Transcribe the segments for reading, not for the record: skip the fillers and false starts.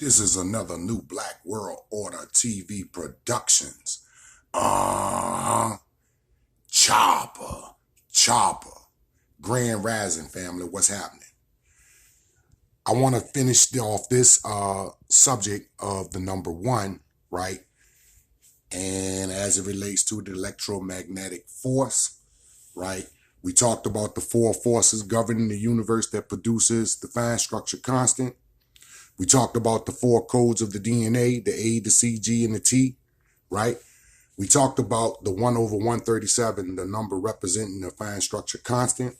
This is another new Black World Order TV Productions. Chopper, Chopper. Grand Rising family, what's happening? I want to finish off this subject of the number one, right? And as it relates to the electromagnetic force, right? We talked about the four forces governing the universe that produces the fine structure constant. We talked about the four codes of the DNA, the A, the C, G, and the T, right? We talked about the 1/137, the number representing the fine structure constant.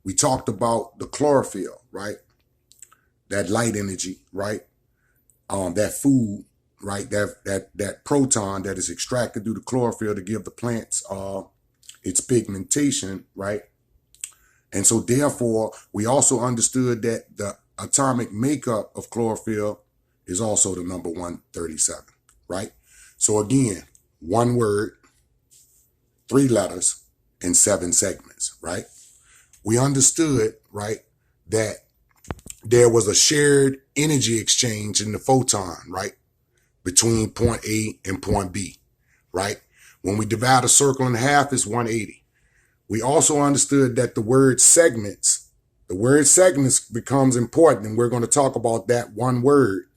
We talked about the chlorophyll, right? That light energy, right? That food, right? That proton that is extracted through the chlorophyll to give the plants its pigmentation, right? And so therefore, we also understood that the atomic makeup of chlorophyll is also the number 137, right? So again, one word, 3 letters, and 7 segments, right? We understood, right, that there was a shared energy exchange in the photon, right, between point A and point B, right? When we divide a circle in half, it's 180. We also understood that the word segments becomes important, and we're going to talk about that one word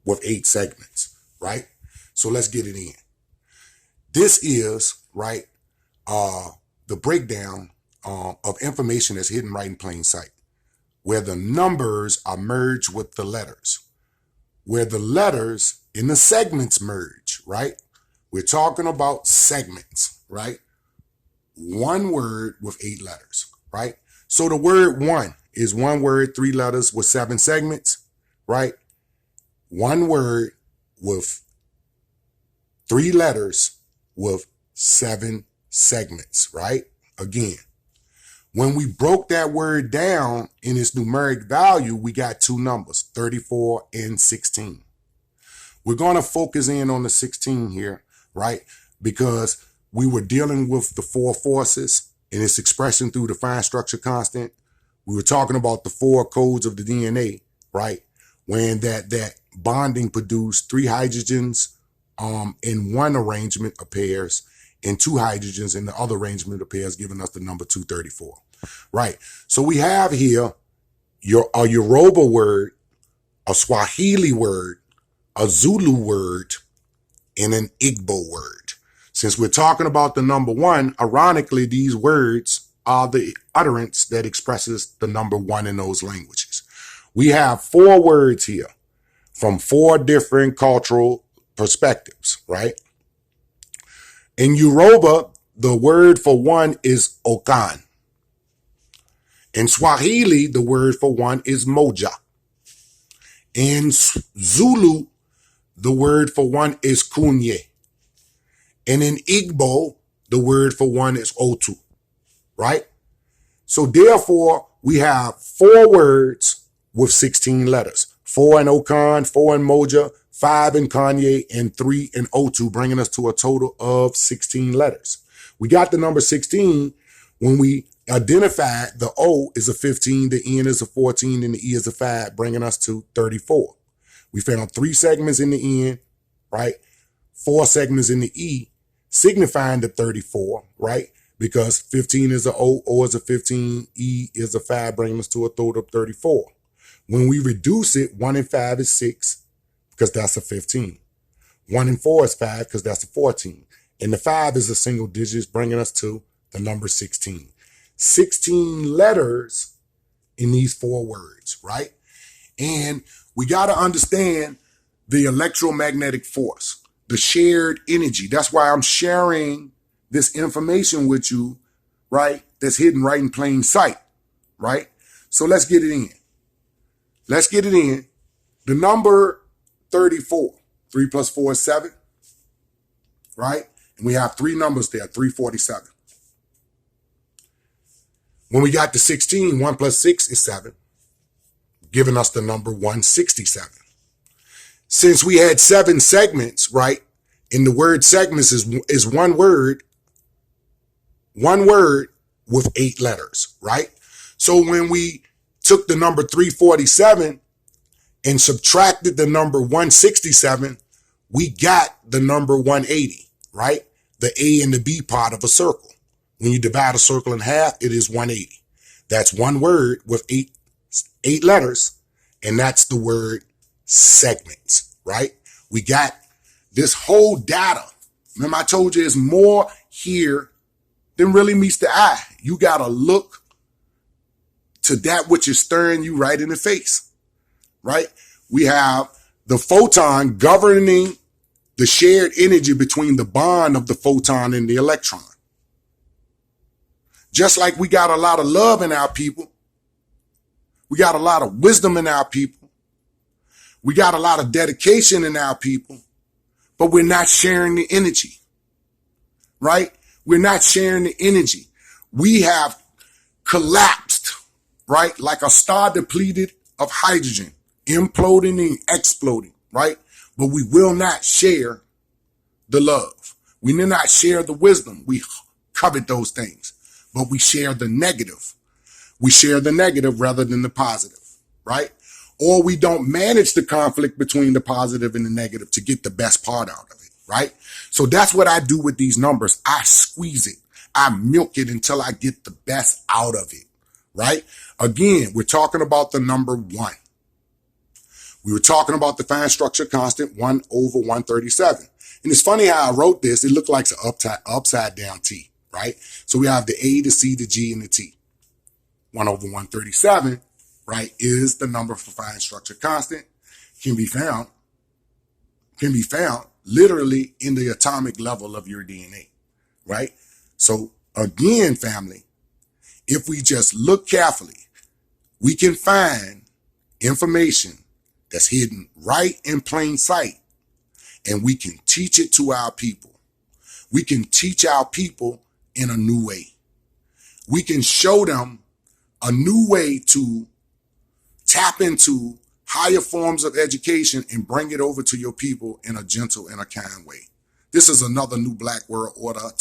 with 8 segments, right? So let's get it in. This is, right, the breakdown of information that's hidden right in plain sight, where the numbers are merged with the letters, where the letters in the segments merge, right? We're talking about segments, right? One word with 8 letters, right? So the word one is one word, 3 letters with 7 segments, right? One word with 3 letters with 7 segments, right? Again, when we broke that word down in its numeric value, we got 2 numbers, 34 and 16. We're going to focus in on the 16 here, right? Because we were dealing with the 4 forces and its expression through the fine structure constant. We were talking about the 4 codes of the DNA, right? When that bonding produced 3 hydrogens in one arrangement of pairs and 2 hydrogens in the other arrangement of pairs, giving us the number 234, right? So we have here a Yoruba word, a Swahili word, a Zulu word, and an Igbo word. Since we're talking about the number one, ironically, these words are the utterance that expresses the number one in those languages. We have 4 words here from 4 different cultural perspectives, right? In Yoruba, the word for one is Okan. In Swahili, the word for one is Moja. In Zulu, the word for one is Kunye. And in Igbo, the word for one is Otu, right? So therefore, we have 4 words with 16 letters. 4 in Okan, 4 in Moja, 5 in Kanye, and 3 in Otu, bringing us to a total of 16 letters. We got the number 16 when we identified the O is a 15, the N is a 14, and the E is a 5, bringing us to 34. We found 3 segments in the N, right? 4 segments in the E, signifying the 34, right? Because 15 is a O is a 15, E is a 5, bringing us to a total of 34. When we reduce it, 1 and 5 is 6, because that's a 15. 1 and 4 is 5, because that's a 14. And the 5 is a single digit, bringing us to the number 16. 16 letters in these 4 words, right? And we got to understand the electromagnetic force, the shared energy. That's why I'm sharing this information with you, right? That's hidden right in plain sight, right? So let's get it in. Let's get it in. The number 34, 3 plus 4 is 7, right? And we have 3 numbers there, 347. When we got to 16, 1 plus 6 is 7, giving us the number 167. Since we had 7 segments, right? And the word segments is one word with 8 letters, right? So when we took the number 347 and subtracted the number 167, we got the number 180, right? The A and the B part of a circle. When you divide a circle in half, it is 180. That's one word with eight letters, and that's the word segments, right? We got this whole data. Remember I told you there's more here than really meets the eye. You got to look to that which is staring you right in the face, right? We have the photon governing the shared energy between the bond of the photon and the electron. Just like we got a lot of love in our people, we got a lot of wisdom in our people, we got a lot of dedication in our people, but we're not sharing the energy, right? We're not sharing the energy. We have collapsed, right? Like a star depleted of hydrogen, imploding and exploding, right? But we will not share the love. We will not share the wisdom. We covet those things, but we share the negative. We share the negative rather than the positive, right? Or we don't manage the conflict between the positive and the negative to get the best part out of it, right? So that's what I do with these numbers. I squeeze it. I milk it until I get the best out of it, right? Again, we're talking about the number 1. We were talking about the fine structure constant 1 over 137. And it's funny how I wrote this. It looked like an upside down T, right? So we have the A, the C, the G, and the T. 1 over 137, right, is the number for fine structure constant. Can be found literally in the atomic level of your DNA, right? So again, family, if we just look carefully, we can find information that's hidden right in plain sight, and we can teach it to our people. We can teach our people in a new way. We can show them a new way to tap into higher forms of education and bring it over to your people in a gentle and a kind way. This is another New Black World Order